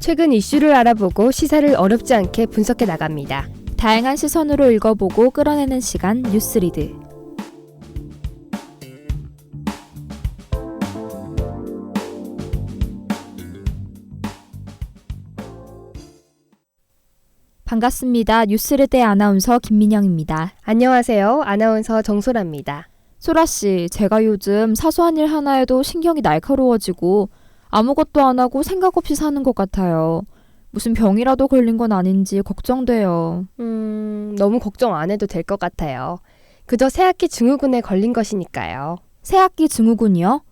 최근 이슈를 알아보고 시사를 어렵지 않게 분석해 나갑니다. 다양한 시선으로 읽어보고 끌어내는 시간 뉴스리드. 반갑습니다. 뉴스리드의 아나운서 김민영입니다. 안녕하세요. 아나운서 정소라입니다. 소라씨, 제가 요즘 사소한 일 하나에도 신경이 날카로워지고 아무것도 안 하고 생각 없이 사는 것 같아요. 무슨 병이라도 걸린 건 아닌지 걱정돼요. 너무 걱정 안 해도 될 것 같아요. 그저 새학기 증후군에 걸린 것이니까요. 새학기 증후군이요?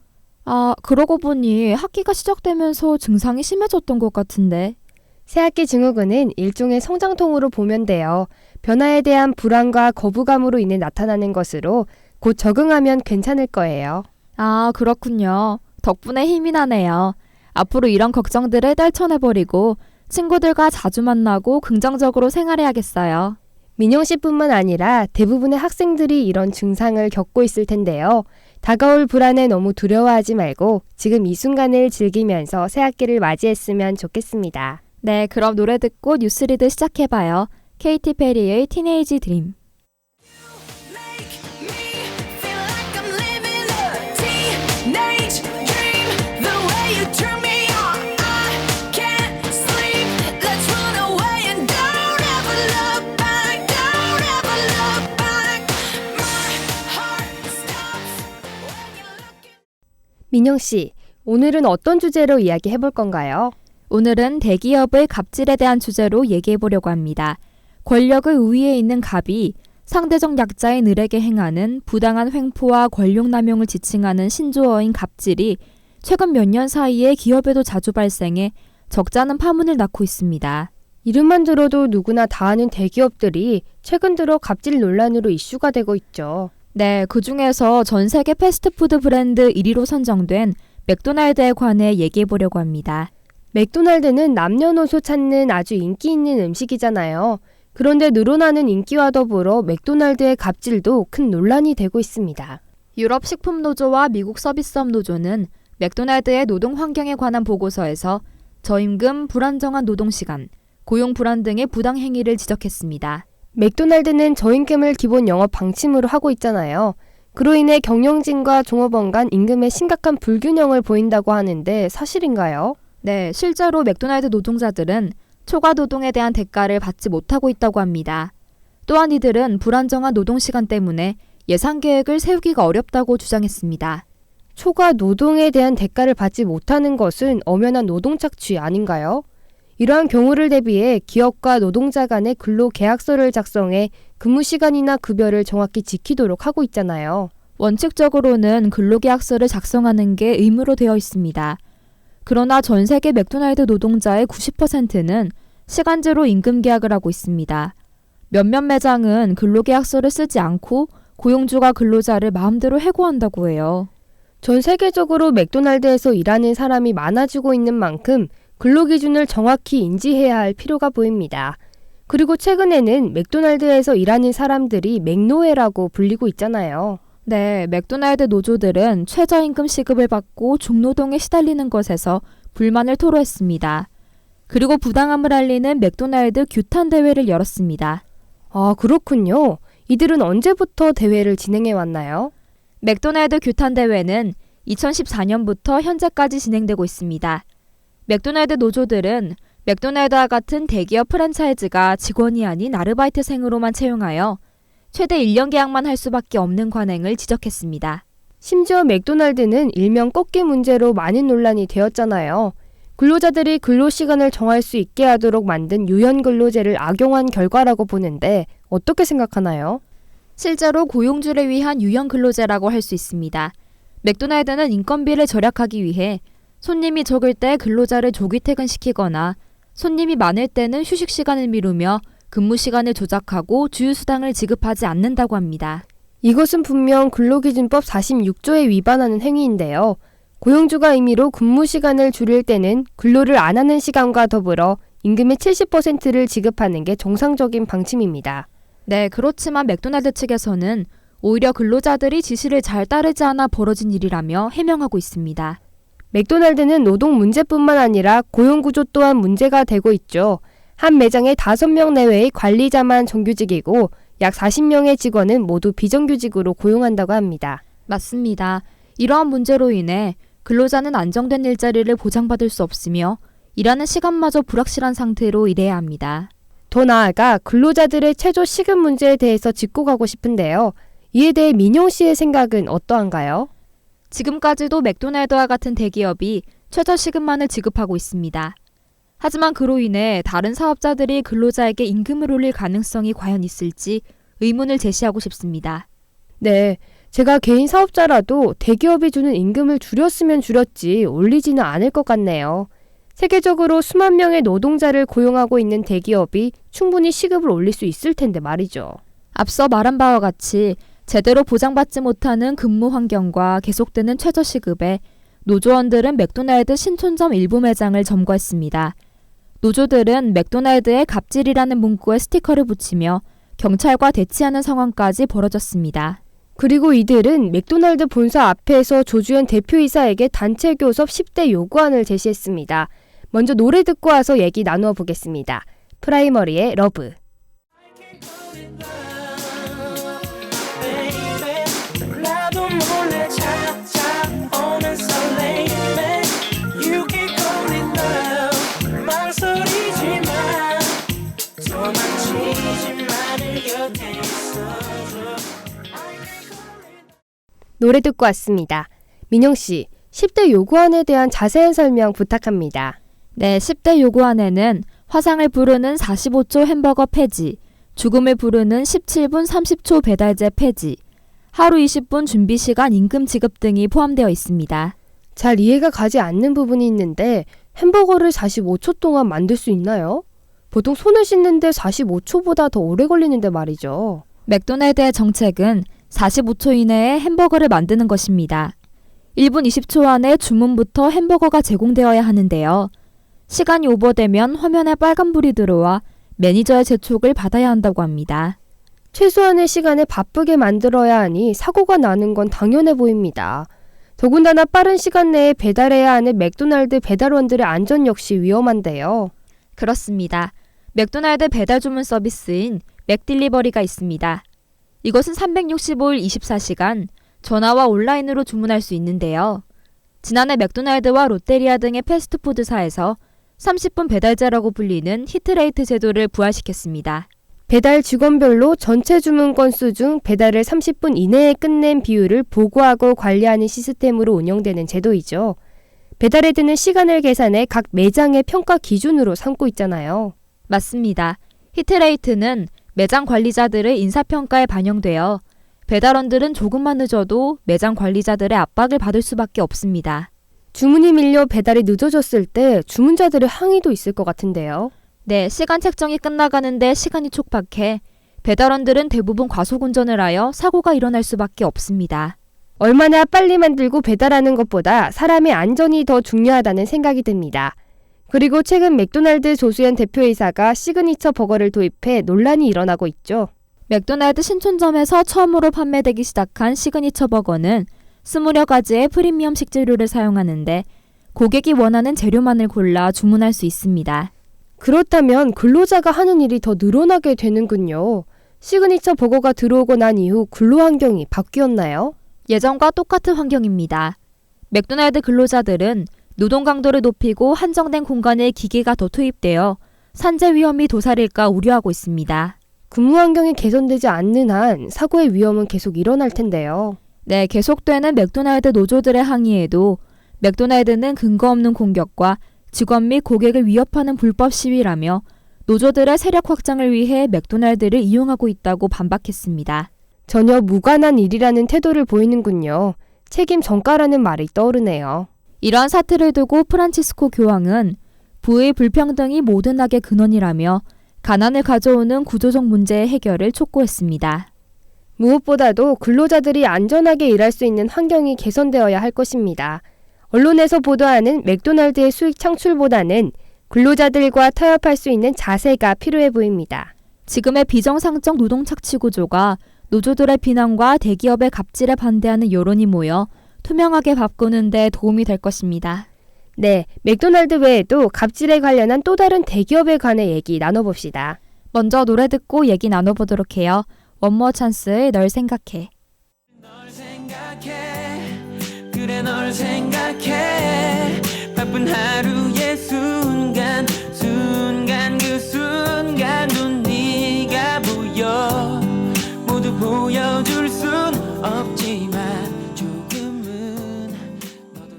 그러고 보니 학기가 시작되면서 증상이 심해졌던 것 같은데. 새학기 증후군은 일종의 성장통으로 보면 돼요. 변화에 대한 불안과 거부감으로 인해 나타나는 것으로 곧 적응하면 괜찮을 거예요. 그렇군요. 덕분에 힘이 나네요. 앞으로 이런 걱정들을 떨쳐내버리고 친구들과 자주 만나고 긍정적으로 생활해야겠어요. 민영 씨뿐만 아니라 대부분의 학생들이 이런 증상을 겪고 있을 텐데요. 다가올 불안에 너무 두려워하지 말고 지금 이 순간을 즐기면서 새학기를 맞이했으면 좋겠습니다. 네, 그럼 노래 듣고 뉴스리드 시작해봐요. 케이티 페리의 티네이지 드림. 민영 씨, 오늘은 어떤 주제로 이야기해 볼 건가요? 오늘은 대기업의 갑질에 대한 주제로 얘기해 보려고 합니다. 권력의 우위에 있는 갑이 상대적 약자인 을에게 행하는 부당한 횡포와 권력 남용을 지칭하는 신조어인 갑질이 최근 몇 년 사이에 기업에도 자주 발생해 적잖은 파문을 낳고 있습니다. 이름만 들어도 누구나 다 아는 대기업들이 최근 들어 갑질 논란으로 이슈가 되고 있죠. 네, 그중에서 전 세계 패스트푸드 브랜드 1위로 선정된 맥도날드에 관해 얘기해 보려고 합니다. 맥도날드는 남녀노소 찾는 아주 인기 있는 음식이잖아요. 그런데 늘어나는 인기와 더불어 맥도날드의 갑질도 큰 논란이 되고 있습니다. 유럽 식품노조와 미국 서비스업 노조는 맥도날드의 노동 환경에 관한 보고서에서 저임금, 불안정한 노동시간, 고용 불안 등의 부당 행위를 지적했습니다. 맥도날드는 저임금을 기본 영업 방침으로 하고 있잖아요. 그로 인해 경영진과 종업원 간 임금에 심각한 불균형을 보인다고 하는데 사실인가요? 네, 실제로 맥도날드 노동자들은 초과 노동에 대한 대가를 받지 못하고 있다고 합니다. 또한 이들은 불안정한 노동시간 때문에 예산 계획을 세우기가 어렵다고 주장했습니다. 초과 노동에 대한 대가를 받지 못하는 것은 엄연한 노동 착취 아닌가요? 이러한 경우를 대비해 기업과 노동자 간의 근로계약서를 작성해 근무시간이나 급여를 정확히 지키도록 하고 있잖아요. 원칙적으로는 근로계약서를 작성하는 게 의무로 되어 있습니다. 그러나 전 세계 맥도날드 노동자의 90%는 시간제로 임금 계약을 하고 있습니다. 몇몇 매장은 근로계약서를 쓰지 않고 고용주가 근로자를 마음대로 해고한다고 해요. 전 세계적으로 맥도날드에서 일하는 사람이 많아지고 있는 만큼 근로기준을 정확히 인지해야 할 필요가 보입니다. 그리고 최근에는 맥도날드에서 일하는 사람들이 맥노회라고 불리고 있잖아요. 네, 맥도날드 노조들은 최저임금 시급을 받고 중노동에 시달리는 것에서 불만을 토로했습니다. 그리고 부당함을 알리는 맥도날드 규탄 대회를 열었습니다. 그렇군요. 이들은 언제부터 대회를 진행해 왔나요? 맥도날드 규탄 대회는 2014년부터 현재까지 진행되고 있습니다. 맥도날드 노조들은 맥도날드와 같은 대기업 프랜차이즈가 직원이 아닌 아르바이트생으로만 채용하여 최대 1년 계약만 할 수밖에 없는 관행을 지적했습니다. 심지어 맥도날드는 일명 꺾기 문제로 많은 논란이 되었잖아요. 근로자들이 근로시간을 정할 수 있게 하도록 만든 유연근로제를 악용한 결과라고 보는데 어떻게 생각하나요? 실제로 고용주를 위한 유연근로제라고 할 수 있습니다. 맥도날드는 인건비를 절약하기 위해 손님이 적을 때 근로자를 조기 퇴근시키거나 손님이 많을 때는 휴식시간을 미루며 근무시간을 조작하고 주휴수당을 지급하지 않는다고 합니다. 이것은 분명 근로기준법 46조에 위반하는 행위인데요. 고용주가 임의로 근무시간을 줄일 때는 근로를 안 하는 시간과 더불어 임금의 70%를 지급하는 게 정상적인 방침입니다. 네, 그렇지만 맥도날드 측에서는 오히려 근로자들이 지시를 잘 따르지 않아 벌어진 일이라며 해명하고 있습니다. 맥도날드는 노동 문제뿐만 아니라 고용구조 또한 문제가 되고 있죠. 한 매장에 5명 내외의 관리자만 정규직이고 약 40명의 직원은 모두 비정규직으로 고용한다고 합니다. 맞습니다. 이러한 문제로 인해 근로자는 안정된 일자리를 보장받을 수 없으며 일하는 시간마저 불확실한 상태로 일해야 합니다. 더 나아가 근로자들의 최저 시급 문제에 대해서 짚고 가고 싶은데요. 이에 대해 민용 씨의 생각은 어떠한가요? 지금까지도 맥도날드와 같은 대기업이 최저 시급만을 지급하고 있습니다. 하지만 그로 인해 다른 사업자들이 근로자에게 임금을 올릴 가능성이 과연 있을지 의문을 제시하고 싶습니다. 네, 제가 개인 사업자라도 대기업이 주는 임금을 줄였으면 줄였지 올리지는 않을 것 같네요. 세계적으로 수만 명의 노동자를 고용하고 있는 대기업이 충분히 시급을 올릴 수 있을 텐데 말이죠. 앞서 말한 바와 같이 제대로 보장받지 못하는 근무 환경과 계속되는 최저시급에 노조원들은 맥도날드 신촌점 일부 매장을 점거했습니다. 노조들은 맥도날드에 갑질이라는 문구에 스티커를 붙이며 경찰과 대치하는 상황까지 벌어졌습니다. 그리고 이들은 맥도날드 본사 앞에서 조주현 대표이사에게 단체 교섭 10대 요구안을 제시했습니다. 먼저 노래 듣고 와서 얘기 나누어 보겠습니다. 프라이머리의 러브. 노래 듣고 왔습니다. 민영 씨, 10대 요구안에 대한 자세한 설명 부탁합니다. 네, 10대 요구안에는 화상을 부르는 45초 햄버거 폐지, 죽음을 부르는 17분 30초 배달제 폐지, 하루 20분 준비시간 임금 지급 등이 포함되어 있습니다. 잘 이해가 가지 않는 부분이 있는데 햄버거를 45초 동안 만들 수 있나요? 보통 손을 씻는데 45초보다 더 오래 걸리는데 말이죠. 맥도날드의 정책은 45초 이내에 햄버거를 만드는 것입니다. 1분 20초 안에 주문부터 햄버거가 제공되어야 하는데요. 시간이 오버되면 화면에 빨간불이 들어와 매니저의 재촉을 받아야 한다고 합니다. 최소한의 시간에 바쁘게 만들어야 하니 사고가 나는 건 당연해 보입니다. 더군다나 빠른 시간 내에 배달해야 하는 맥도날드 배달원들의 안전 역시 위험한데요. 그렇습니다. 맥도날드 배달 주문 서비스인 맥딜리버리가 있습니다. 이것은 365일 24시간 전화와 온라인으로 주문할 수 있는데요. 지난해 맥도날드와 롯데리아 등의 패스트푸드사에서 30분 배달제라고 불리는 히트레이트 제도를 부활시켰습니다. 배달 직원별로 전체 주문 건수 중 배달을 30분 이내에 끝낸 비율을 보고하고 관리하는 시스템으로 운영되는 제도이죠. 배달에 드는 시간을 계산해 각 매장의 평가 기준으로 삼고 있잖아요. 맞습니다. 히트레이트는 매장 관리자들의 인사평가에 반영되어 배달원들은 조금만 늦어도 매장 관리자들의 압박을 받을 수밖에 없습니다. 주문이 밀려 배달이 늦어졌을 때 주문자들의 항의도 있을 것 같은데요. 네, 시간 책정이 끝나가는데 시간이 촉박해 배달원들은 대부분 과속운전을 하여 사고가 일어날 수밖에 없습니다. 얼마나 빨리 만들고 배달하는 것보다 사람의 안전이 더 중요하다는 생각이 듭니다. 그리고 최근 맥도날드 조수현 대표이사가 시그니처 버거를 도입해 논란이 일어나고 있죠. 맥도날드 신촌점에서 처음으로 판매되기 시작한 시그니처 버거는 20여 가지의 프리미엄 식재료를 사용하는데 고객이 원하는 재료만을 골라 주문할 수 있습니다. 그렇다면 근로자가 하는 일이 더 늘어나게 되는군요. 시그니처 버거가 들어오고 난 이후 근로 환경이 바뀌었나요? 예전과 똑같은 환경입니다. 맥도날드 근로자들은 노동 강도를 높이고 한정된 공간에 기계가 더 투입되어 산재 위험이 도사릴까 우려하고 있습니다. 근무 환경이 개선되지 않는 한 사고의 위험은 계속 일어날 텐데요. 네, 계속되는 맥도날드 노조들의 항의에도 맥도날드는 근거 없는 공격과 직원 및 고객을 위협하는 불법 시위라며 노조들의 세력 확장을 위해 맥도날드를 이용하고 있다고 반박했습니다. 전혀 무관한 일이라는 태도를 보이는군요. 책임 전가라는 말이 떠오르네요. 이러한 사태를 두고 프란치스코 교황은 부의 불평등이 모든 악의 근원이라며 가난을 가져오는 구조적 문제의 해결을 촉구했습니다. 무엇보다도 근로자들이 안전하게 일할 수 있는 환경이 개선되어야 할 것입니다. 언론에서 보도하는 맥도날드의 수익 창출보다는 근로자들과 타협할 수 있는 자세가 필요해 보입니다. 지금의 비정상적 노동 착취 구조가 노조들의 비난과 대기업의 갑질에 반대하는 여론이 모여 투명하게 바꾸는 데 도움이 될 것입니다. 네, 맥도날드 외에도 갑질에 관련한 또 다른 대기업에 관해 얘기 나눠봅시다. 먼저 노래 듣고 얘기 나눠보도록 해요. 원모 찬스의 널 생각해. 널 생각해 그래 널 생각해 바쁜 하루의 순간 그 순간도 네가 보여 모두 보여줄 순 없지만 조금은 너도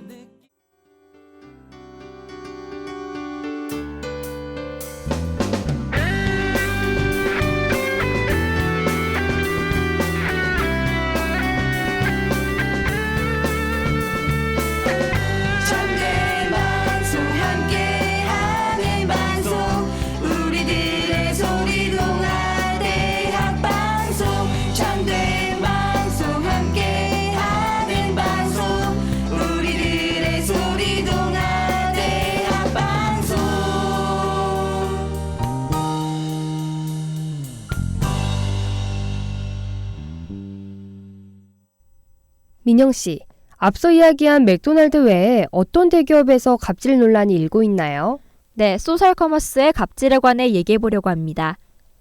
청대 방송 함께하는 방송 우리들의 소리 동안 대학 방송 청대 방송 함께하는 방송 우리들의 소리 동안 대학 방송 민영 씨, 앞서 이야기한 맥도날드 외에 어떤 대기업에서 갑질 논란이 일고 있나요? 네, 소셜 커머스의 갑질에 관해 얘기해보려고 합니다.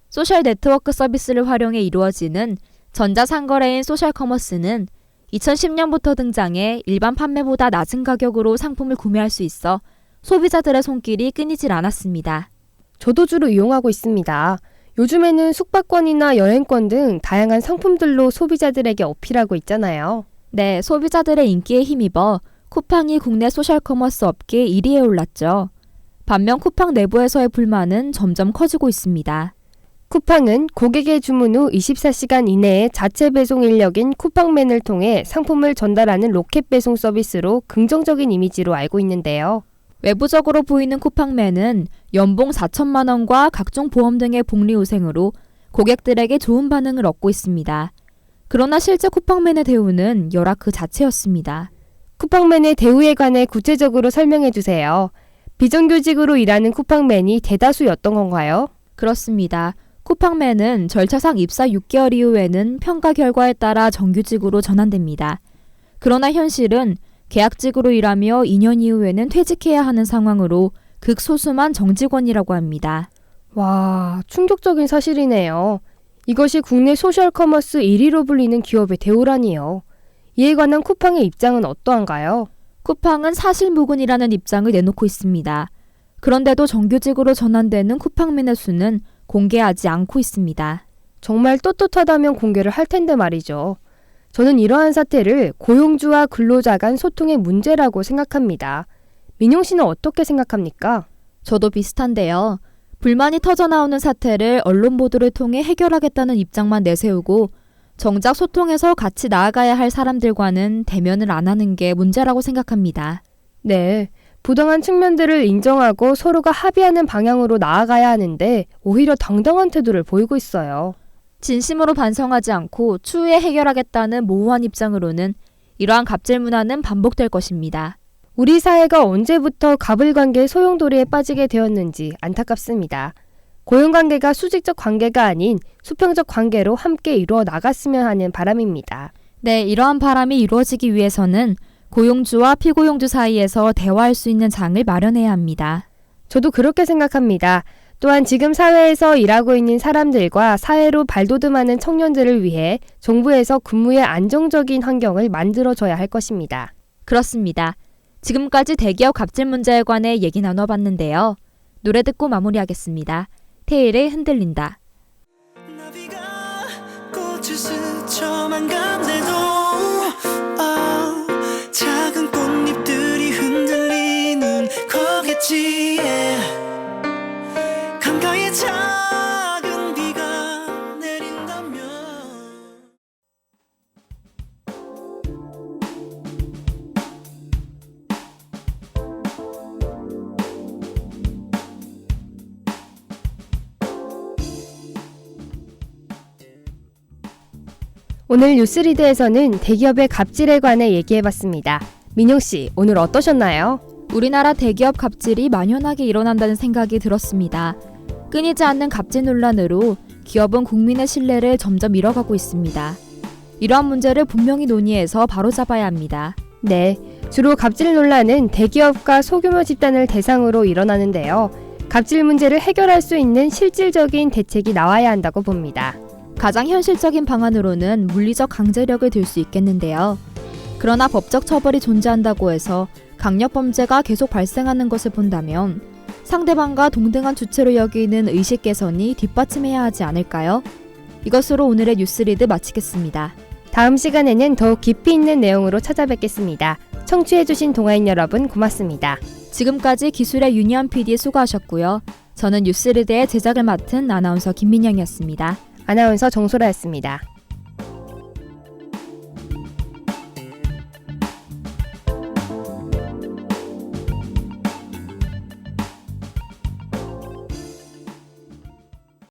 소셜 네트워크 서비스를 활용해 이루어지는 전자상거래인 소셜 커머스는 2010년부터 등장해 일반 판매보다 낮은 가격으로 상품을 구매할 수 있어 소비자들의 손길이 끊이질 않았습니다. 저도 주로 이용하고 있습니다. 요즘에는 숙박권이나 여행권 등 다양한 상품들로 소비자들에게 어필하고 있잖아요. 네, 소비자들의 인기에 힘입어 쿠팡이 국내 소셜커머스 업계 1위에 올랐죠. 반면 쿠팡 내부에서의 불만은 점점 커지고 있습니다. 쿠팡은 고객의 주문 후 24시간 이내에 자체 배송 인력인 쿠팡맨을 통해 상품을 전달하는 로켓 배송 서비스로 긍정적인 이미지로 알고 있는데요. 외부적으로 보이는 쿠팡맨은 연봉 4천만 원과 각종 보험 등의 복리후생으로 고객들에게 좋은 반응을 얻고 있습니다. 그러나 실제 쿠팡맨의 대우는 열악 그 자체였습니다. 쿠팡맨의 대우에 관해 구체적으로 설명해 주세요. 비정규직으로 일하는 쿠팡맨이 대다수였던 건가요? 그렇습니다. 쿠팡맨은 절차상 입사 6개월 이후에는 평가 결과에 따라 정규직으로 전환됩니다. 그러나 현실은 계약직으로 일하며 2년 이후에는 퇴직해야 하는 상황으로 극소수만 정직원이라고 합니다. 와, 충격적인 사실이네요. 이것이 국내 소셜커머스 1위로 불리는 기업의 대우라니요. 이에 관한 쿠팡의 입장은 어떠한가요? 쿠팡은 사실무근이라는 입장을 내놓고 있습니다. 그런데도 정규직으로 전환되는 쿠팡맨의 수는 공개하지 않고 있습니다. 정말 떳떳하다면 공개를 할 텐데 말이죠. 저는 이러한 사태를 고용주와 근로자 간 소통의 문제라고 생각합니다. 민용 씨는 어떻게 생각합니까? 저도 비슷한데요. 불만이 터져나오는 사태를 언론 보도를 통해 해결하겠다는 입장만 내세우고 정작 소통해서 같이 나아가야 할 사람들과는 대면을 안 하는 게 문제라고 생각합니다. 네, 부당한 측면들을 인정하고 서로가 합의하는 방향으로 나아가야 하는데 오히려 당당한 태도를 보이고 있어요. 진심으로 반성하지 않고 추후에 해결하겠다는 모호한 입장으로는 이러한 갑질 문화는 반복될 것입니다. 우리 사회가 언제부터 갑을관계의 소용돌이에 빠지게 되었는지 안타깝습니다. 고용관계가 수직적 관계가 아닌 수평적 관계로 함께 이루어 나갔으면 하는 바람입니다. 네, 이러한 바람이 이루어지기 위해서는 고용주와 피고용주 사이에서 대화할 수 있는 장을 마련해야 합니다. 저도 그렇게 생각합니다. 또한 지금 사회에서 일하고 있는 사람들과 사회로 발돋움하는 청년들을 위해 정부에서 근무의 안정적인 환경을 만들어줘야 할 것입니다. 그렇습니다. 지금까지 대기업 갑질 문제에 관해 얘기 나눠봤는데요. 노래 듣고 마무리하겠습니다. 테일의 흔들린다. 나비가 꽃을 스쳐만 간대도 작은 꽃잎들이 흔들리는 거겠지 강가에 작은 비가 내린다면 오늘 뉴스리드에서는 대기업의 갑질에 관해 얘기해봤습니다. 민용 씨, 오늘 어떠셨나요? 우리나라 대기업 갑질이 만연하게 일어난다는 생각이 들었습니다. 끊이지 않는 갑질 논란으로 기업은 국민의 신뢰를 점점 잃어가고 있습니다. 이러한 문제를 분명히 논의해서 바로잡아야 합니다. 네, 주로 갑질 논란은 대기업과 소규모 집단을 대상으로 일어나는데요. 갑질 문제를 해결할 수 있는 실질적인 대책이 나와야 한다고 봅니다. 가장 현실적인 방안으로는 물리적 강제력을 들 수 있겠는데요. 그러나 법적 처벌이 존재한다고 해서 강력 범죄가 계속 발생하는 것을 본다면 상대방과 동등한 주체로 여기는 의식 개선이 뒷받침해야 하지 않을까요? 이것으로 오늘의 뉴스리드 마치겠습니다. 다음 시간에는 더욱 깊이 있는 내용으로 찾아뵙겠습니다. 청취해주신 동아인 여러분 고맙습니다. 지금까지 기술의 윤희연 PD 수고하셨고요. 저는 뉴스리드의 제작을 맡은 아나운서 김민영이었습니다. 아나운서 정소라였습니다.